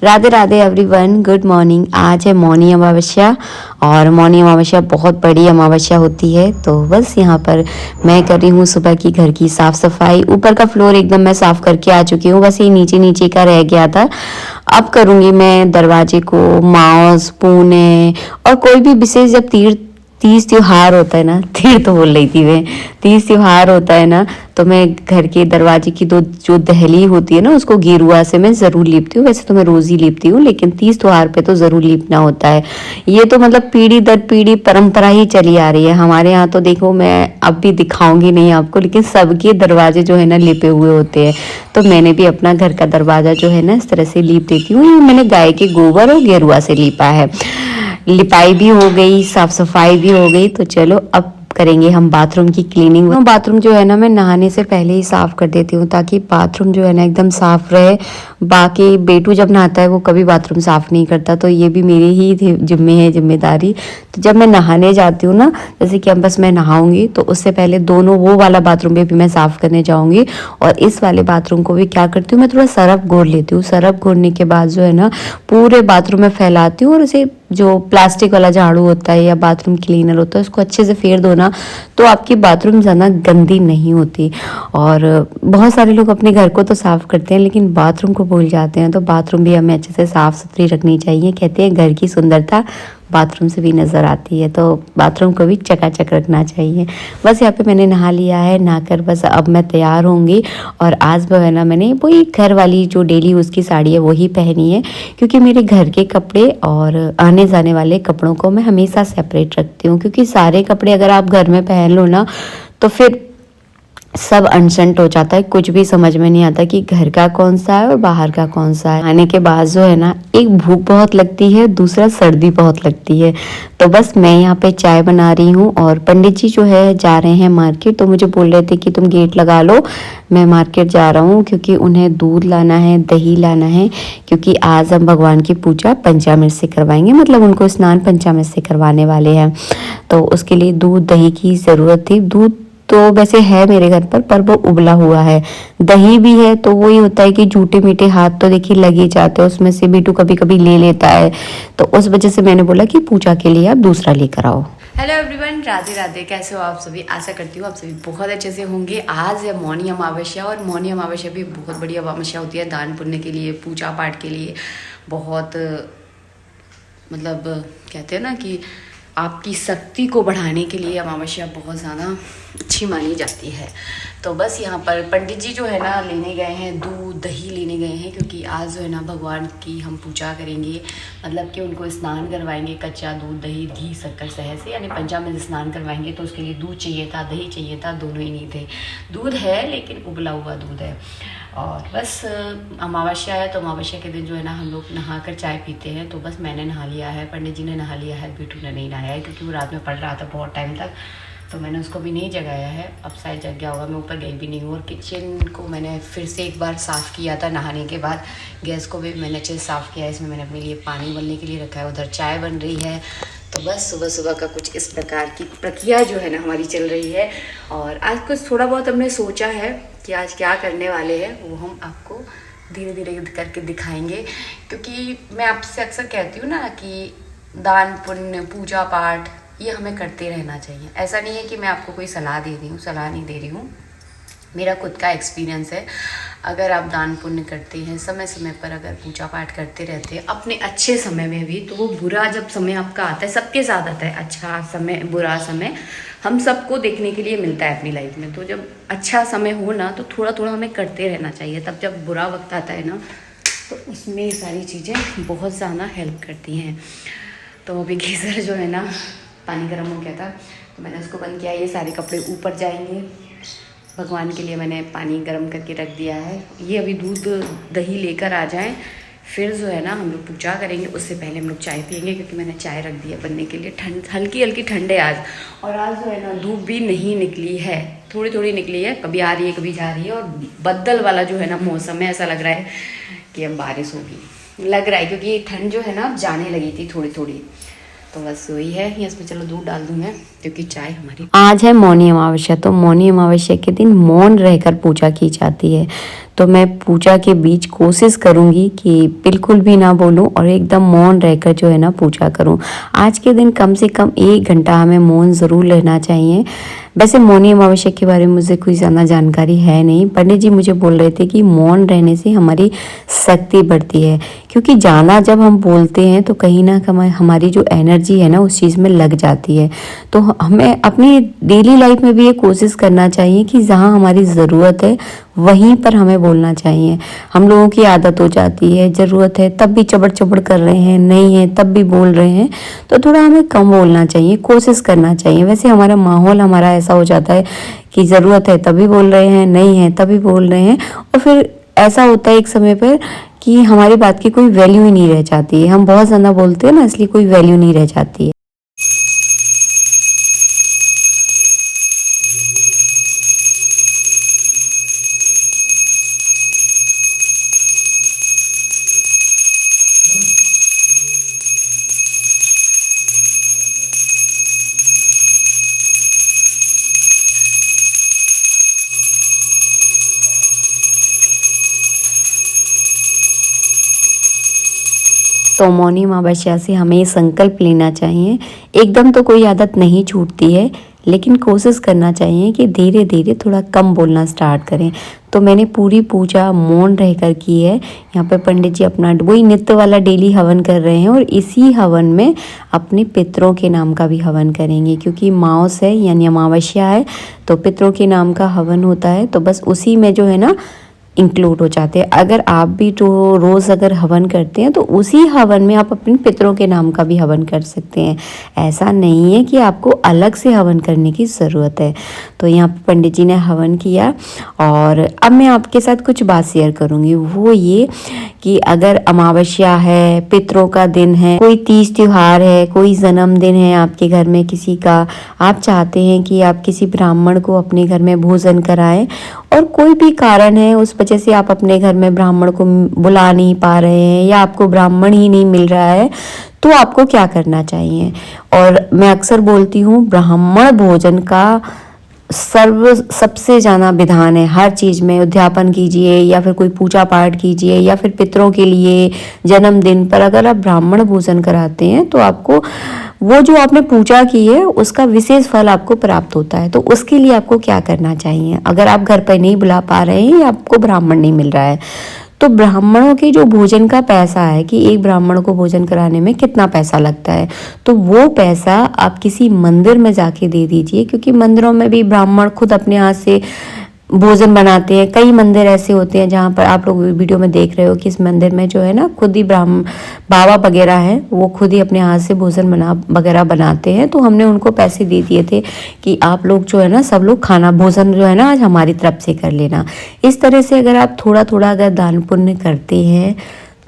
Radhe Radhe everyone, good morning. आज है मौनी अमावस्या और मौनी अमावस्या बहुत बड़ी अमावस्या होती है। तो बस यहाँ पर मैं कर रही हूँ सुबह की घर की साफ़ सफाई। ऊपर का फ्लोर एकदम मैं साफ़ करके आ चुकी हूँ, बस ये नीचे नीचे का रह गया था। अब करूँगी मैं दरवाजे को माउस पूने और कोई भी विशेष जब तीज त्योहार होता है ना, तीर तो बोल रही थी मैं, तीज त्योहार होता है ना, तो मैं घर के दरवाजे की दो जो दहली होती है ना, उसको गेरुआ से मैं ज़रूर लीपती हूँ। वैसे तो मैं रोज़ ही लीपती हूँ, लेकिन तीज त्योहार पे तो ज़रूर लीपना होता है। ये तो मतलब पीढ़ी दर पीढ़ी परंपरा ही चली आ रही है हमारे यहाँ। तो देखो, मैं अब भी दिखाऊंगी नहीं आपको, लेकिन सबके दरवाजे जो है ना लिपे हुए होते हैं। तो मैंने भी अपना घर का दरवाज़ा जो है ना इस तरह से लीप देती हूँ। ये मैंने गाय के गोबर और गेरुआ से लीपा है। लिपाई भी हो गई, साफ सफाई भी हो गई। तो चलो अब करेंगे हम बाथरूम की क्लीनिंग। बाथरूम जो है ना मैं नहाने से पहले ही साफ कर देती हूँ, ताकि बाथरूम जो है ना एकदम साफ रहे। बाकी बेटू जब नहाता है वो कभी बाथरूम साफ नहीं करता, तो ये भी मेरी ही जिम्मेदारी। तो जब मैं नहाने जाती हूँ ना, जैसे कि अब बस मैं नहाऊंगी तो उससे पहले दोनों वो वाला बाथरूम भी मैं साफ करने जाऊंगी। और इस वाले बाथरूम को भी क्या करती हूँ, मैं थोड़ा सरफ घोर लेती हूँ। सरफ घोरने के बाद जो है ना पूरे बाथरूम में फैलाती हूँ, और उसे जो प्लास्टिक वाला झाड़ू होता है या बाथरूम क्लीनर होता है उसको अच्छे से फेर दो ना, तो आपकी बाथरूम ज़्यादा गंदी नहीं होती। और बहुत सारे लोग अपने घर को तो साफ़ करते हैं लेकिन बाथरूम को भूल जाते हैं। तो बाथरूम भी हमें अच्छे से साफ़ सुथरी रखनी चाहिए। कहते हैं घर की सुंदरता बाथरूम से भी नज़र आती है, तो बाथरूम को भी चकाचक रखना चाहिए। बस यहाँ पे मैंने नहा लिया है। नहाकर बस अब मैं तैयार होंगी। और आज जो है ना मैंने वही घर वाली जो डेली यूज़ की साड़ी है वही पहनी है, क्योंकि मेरे घर के कपड़े और आने जाने वाले कपड़ों को मैं हमेशा सेपरेट रखती हूँ। क्योंकि सारे कपड़े अगर आप घर में पहन लो ना तो फिर सब अनसेंट हो जाता है, कुछ भी समझ में नहीं आता कि घर का कौन सा है और बाहर का कौन सा है। आने के बाद जो है ना एक भूख बहुत लगती है, दूसरा सर्दी बहुत लगती है। तो बस मैं यहाँ पे चाय बना रही हूँ और पंडित जी जो है जा रहे हैं मार्केट। तो मुझे बोल रहे थे कि तुम गेट लगा लो, मैं मार्केट जा रहा हूँ, क्योंकि उन्हें दूध लाना है, दही लाना है। क्योंकि आज हम भगवान की पूजा पंचामृत से करवाएंगे, मतलब उनको स्नान पंचामृत से करवाने वाले हैं। तो उसके लिए दूध दही की ज़रूरत थी। दूध तो वैसे है मेरे घर पर वो उबला हुआ है। दही भी है, तो वही होता है कि झूठे मीठे हाथ तो देखिए लग ही जाते हैं, उसमें से बीटू कभी कभी ले लेता है। तो उस वजह से मैंने बोला कि पूजा के लिए आप दूसरा लेकर आओ। Hello everyone, Radhe Radhe. कैसे हो आप सभी? आशा करती हूँ आप सभी बहुत अच्छे से होंगे। आज है मौनी अमावस्या, और मौनी अमावस्या भी बहुत बड़ी अमावस्या होती है। दान पुण्य के लिए, पूजा पाठ के लिए बहुत, मतलब कहते हैं ना कि आपकी शक्ति को बढ़ाने के लिए अमावस्या बहुत ज़्यादा अच्छी मानी जाती है। तो बस यहाँ पर पंडित जी जो है ना लेने गए हैं, दूध दही लेने गए हैं, क्योंकि आज जो है ना भगवान की हम पूजा करेंगे। मतलब कि उनको स्नान करवाएंगे कच्चा दूध दही घी शक्कर शहद से, यानी पंचामृत स्नान करवाएंगे। तो उसके लिए दूध चाहिए था, दही चाहिए था, दोनों ही नहीं थे। दूध है लेकिन उबला हुआ दूध है। और बस अमावस्या है, तो अमावस्या के दिन जो है ना हम लोग नहा कर चाय पीते हैं। तो बस मैंने नहा लिया है, पंडित जी ने नहा लिया है, बिटू ने नहीं नहाया है क्योंकि वो रात में पढ़ रहा था बहुत टाइम तक। तो मैंने उसको भी नहीं जगाया है, अब शायद जग गया होगा। मैं ऊपर गई भी नहीं हूँ। और किचन को मैंने फिर से एक बार साफ़ किया था नहाने के बाद। गैस को भी मैंने अच्छे से साफ़ किया है। इसमें मैंने अपने लिए पानी उबलने के लिए रखा है, उधर चाय बन रही है। तो बस सुबह सुबह का कुछ इस प्रकार की प्रक्रिया जो है ना हमारी चल रही है। और आज कुछ थोड़ा बहुत हमने सोचा है कि आज क्या करने वाले हैं, वो हम आपको धीरे धीरे करके दिखाएंगे। क्योंकि मैं आपसे अक्सर कहती हूँ ना कि दान पुण्य पूजा पाठ ये हमें करते रहना चाहिए। ऐसा नहीं है कि मैं आपको कोई सलाह दे रही हूँ, सलाह नहीं दे रही हूँ, मेरा खुद का एक्सपीरियंस है। अगर आप दान पुण्य करते हैं, समय समय पर अगर पूजा पाठ करते रहते हैं अपने अच्छे समय में भी, तो वो बुरा जब समय आपका आता है, सबके साथ आता है, अच्छा समय बुरा समय हम सबको देखने के लिए मिलता है अपनी लाइफ में। तो जब अच्छा समय हो ना तो थोड़ा थोड़ा हमें करते रहना चाहिए। तब जब बुरा वक्त आता है ना तो उसमें ये सारी चीज़ें बहुत ज़्यादा हेल्प करती हैं। तो अभी गीज़र जो है ना पानी गर्म हो गया था, तो मैंने उसको बंद किया। ये सारे कपड़े ऊपर जाएंगे, भगवान के लिए मैंने पानी गर्म करके रख दिया है। ये अभी दूध दही लेकर आ जाएं, फिर जो है ना हम लोग पूजा करेंगे। उससे पहले हम लोग चाय पियेंगे, क्योंकि मैंने चाय रख दी है बनने के लिए। ठंड हल्की हल्की ठंड है आज। और आज जो है ना धूप भी नहीं निकली है, थोड़ी थोड़ी निकली है, कभी आ रही है कभी जा रही है। और बदल वाला जो है ना मौसम है, ऐसा लग रहा है कि अब बारिश होगी, लग रहा है, क्योंकि ठंड जो है ना अब जाने लगी थी थोड़ी थोड़ी। तो बस वही है। इसमें चलो दूध डाल दूँ मैं, क्योंकि चाय हमारी। आज है मौनी अमावस्या। तो मौनी अमावस्या के दिन मौन रहकर पूजा की जाती है। तो मैं पूजा के बीच कोशिश करूँगी कि बिल्कुल भी ना बोलूँ और एकदम मौन रहकर जो है ना पूजा करूँ। आज के दिन कम से कम 1 घंटा हमें मौन ज़रूर लेना चाहिए। वैसे मौनी अमावस्या के बारे में मुझे कोई ज़्यादा जानकारी है नहीं। पंडित जी मुझे बोल रहे थे कि मौन रहने से हमारी शक्ति बढ़ती है, क्योंकि ज़्यादा जब हम बोलते हैं तो कहीं ना कहीं हमारी जो एनर्जी है ना उस चीज़ में लग जाती है। तो हमें अपनी डेली लाइफ में भी ये कोशिश करना चाहिए कि जहाँ हमारी ज़रूरत है वहीं पर हमें बोलना चाहिए। हम लोगों की आदत हो जाती है, ज़रूरत है तब भी चबड़ चबड़ कर रहे हैं, नहीं है तब भी बोल रहे हैं, तो थोड़ा हमें कम बोलना चाहिए, कोशिश करना चाहिए। वैसे हमारा माहौल हमारा ऐसा हो जाता है कि ज़रूरत है तभी बोल रहे हैं, नहीं है तभी बोल रहे हैं, और फिर ऐसा होता है एक समय पर कि हमारी बात की कोई वैल्यू ही नहीं रह जाती है। हम बहुत ज़्यादा बोलते हैं ना, इसलिए कोई वैल्यू नहीं रह जाती है। तो मौनी अमावस्या से हमें संकल्प लेना चाहिए। एकदम तो कोई आदत नहीं छूटती है, लेकिन कोशिश करना चाहिए कि धीरे धीरे थोड़ा कम बोलना स्टार्ट करें। तो मैंने पूरी पूजा मौन रहकर की है। यहाँ पे पंडित जी अपना वही नित्य वाला डेली हवन कर रहे हैं, और इसी हवन में अपने पितरों के नाम का भी हवन करेंगे, क्योंकि माउस है यानी अमावस्या है, तो पितरों के नाम का हवन होता है। तो बस उसी में जो है ना इंक्लूड हो जाते हैं। अगर आप भी तो रोज़ अगर हवन करते हैं तो उसी हवन में आप अपने पितरों के नाम का भी हवन कर सकते हैं। ऐसा नहीं है कि आपको अलग से हवन करने की ज़रूरत है। तो यहाँ पर पंडित जी ने हवन किया, और अब मैं आपके साथ कुछ बात शेयर करूँगी। वो ये कि अगर अमावस्या है, पितरों का दिन है, कोई तीज त्योहार है, कोई जन्मदिन है आपके घर में किसी का, आप चाहते हैं कि आप किसी ब्राह्मण को अपने घर में भोजन कराएं, और कोई भी कारण है उस वजह से आप अपने घर में ब्राह्मण को बुला नहीं पा रहे हैं, या आपको ब्राह्मण ही नहीं मिल रहा है, तो आपको क्या करना चाहिए। और मैं अक्सर बोलती हूँ, ब्राह्मण भोजन का सबसे ज़्यादा विधान है। हर चीज़ में उद्यापन कीजिए, या फिर कोई पूजा पाठ कीजिए, या फिर पितरों के लिए जन्मदिन पर अगर आप ब्राह्मण भोजन कराते हैं तो आपको वो जो आपने पूजा की है उसका विशेष फल आपको प्राप्त होता है। तो उसके लिए आपको क्या करना चाहिए, अगर आप घर पर नहीं बुला पा रहे हैं या आपको ब्राह्मण नहीं मिल रहा है, तो ब्राह्मणों के जो भोजन का पैसा है कि एक ब्राह्मण को भोजन कराने में कितना पैसा लगता है, तो वो पैसा आप किसी मंदिर में जाके दे दीजिए, क्योंकि मंदिरों में भी ब्राह्मण खुद अपने हाथ से भोजन बनाते हैं। कई मंदिर ऐसे होते हैं जहाँ पर आप लोग वीडियो में देख रहे हो कि इस मंदिर में जो है ना खुद ही ब्राह्मण बाबा वगैरह है, वो खुद ही अपने हाथ से भोजन वगैरह बनाते हैं। तो हमने उनको पैसे दे दिए थे कि आप लोग जो है ना सब लोग खाना भोजन जो है ना आज हमारी तरफ से कर लेना। इस तरह से अगर आप थोड़ा थोड़ा अगर दान पुण्य करते हैं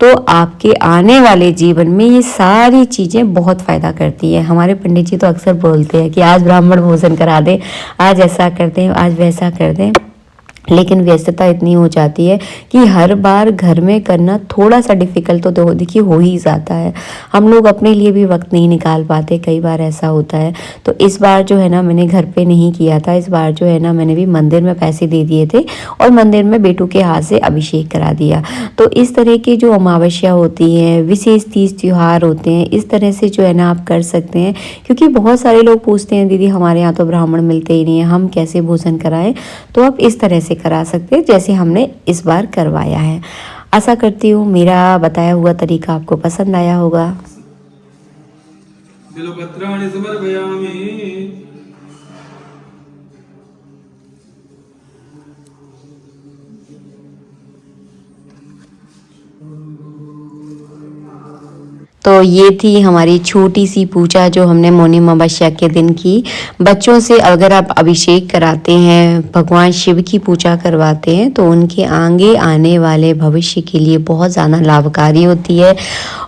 तो आपके आने वाले जीवन में ये सारी चीज़ें बहुत फ़ायदा करती है। हमारे पंडित जी तो अक्सर बोलते हैं कि आज ब्राह्मण भोजन करा दें, आज ऐसा कर दें, आज वैसा कर दें, लेकिन व्यस्तता इतनी हो जाती है कि हर बार घर में करना थोड़ा सा डिफ़िकल्ट तो देखिए हो ही जाता है। हम लोग अपने लिए भी वक्त नहीं निकाल पाते, कई बार ऐसा होता है। तो इस बार जो है ना मैंने घर पे नहीं किया था, इस बार जो है ना मैंने भी मंदिर में पैसे दे दिए थे और मंदिर में बेटू के हाथ से अभिषेक करा दिया। तो इस तरह की जो अमावस्या होती है, विशेष तीज त्यौहार होते हैं, इस तरह से जो है ना आप कर सकते हैं। क्योंकि बहुत सारे लोग पूछते हैं दीदी हमारे यहाँ तो ब्राह्मण मिलते ही नहीं है, हम कैसे भोजन कराएं। तो आप इस तरह से करा सकते हैं जैसे हमने इस बार करवाया है। आशा करती हूँ मेरा बताया हुआ तरीका आपको पसंद आया होगा। बिल्वपत्राणि समर्पयामि। तो ये थी हमारी छोटी सी पूजा जो हमने मौनी अमावस्या के दिन की। बच्चों से अगर आप अभिषेक कराते हैं, भगवान शिव की पूजा करवाते हैं, तो उनके आगे आने वाले भविष्य के लिए बहुत ज़्यादा लाभकारी होती है।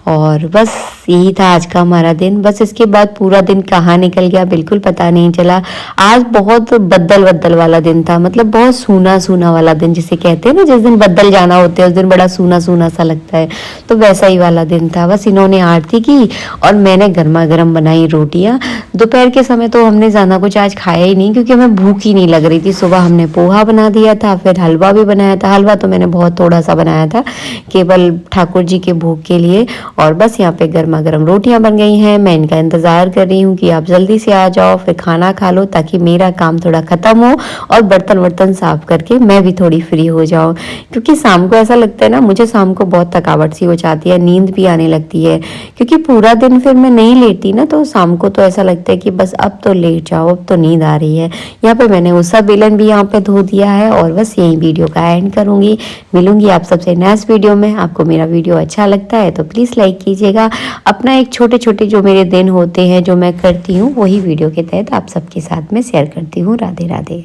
और बस यही था आज का हमारा दिन। बस इसके बाद पूरा दिन कहाँ निकल गया बिल्कुल पता नहीं चला। आज बहुत बद्दल वाला दिन था, मतलब बहुत सूना सूना वाला दिन जिसे कहते हैं ना, जिस दिन बद्दल जाना होते हैं उस दिन बड़ा सूना सूना सा लगता है, तो वैसा ही वाला दिन था। बस इन्होंने आरती की और मैंने गर्मा गर्म बनाई रोटियां। दोपहर के समय तो हमने ज़्यादा कुछ आज खाया ही नहीं क्योंकि हमें भूख ही नहीं लग रही थी। सुबह हमने पोहा बना दिया था, फिर हलवा भी बनाया था। हलवा तो मैंने बहुत थोड़ा सा बनाया था, केवल ठाकुर जी के भोग के लिए। और बस यहाँ पे गर्मा गर्म रोटियां बन गई हैं। मैं इनका इंतज़ार कर रही हूँ कि आप जल्दी से आ जाओ, फिर खाना खा लो ताकि मेरा काम थोड़ा ख़त्म हो और बर्तन वर्तन साफ करके मैं भी थोड़ी फ्री हो जाऊँ। क्योंकि शाम को ऐसा लगता है ना, मुझे शाम को बहुत थकावट सी हो जाती है, नींद भी आने लगती है क्योंकि पूरा दिन फिर मैं नहीं लेटी ना, तो शाम को तो ऐसा लगता है कि बस अब तो लेट जाओ, अब तो नींद आ रही है। यहाँ पे मैंने उसका बेलन भी यहाँ पे धो दिया है और बस यही वीडियो का एंड करूँगी। मिलूंगी आप सबसे नेक्स्ट वीडियो में। आपको मेरा वीडियो अच्छा लगता है तो प्लीज़ लाइक कीजिएगा। अपना एक छोटे छोटे जो मेरे दिन होते हैं, जो मैं करती हूँ, वही वीडियो के तहत आप सबके साथ में शेयर करती हूँ। राधे राधे।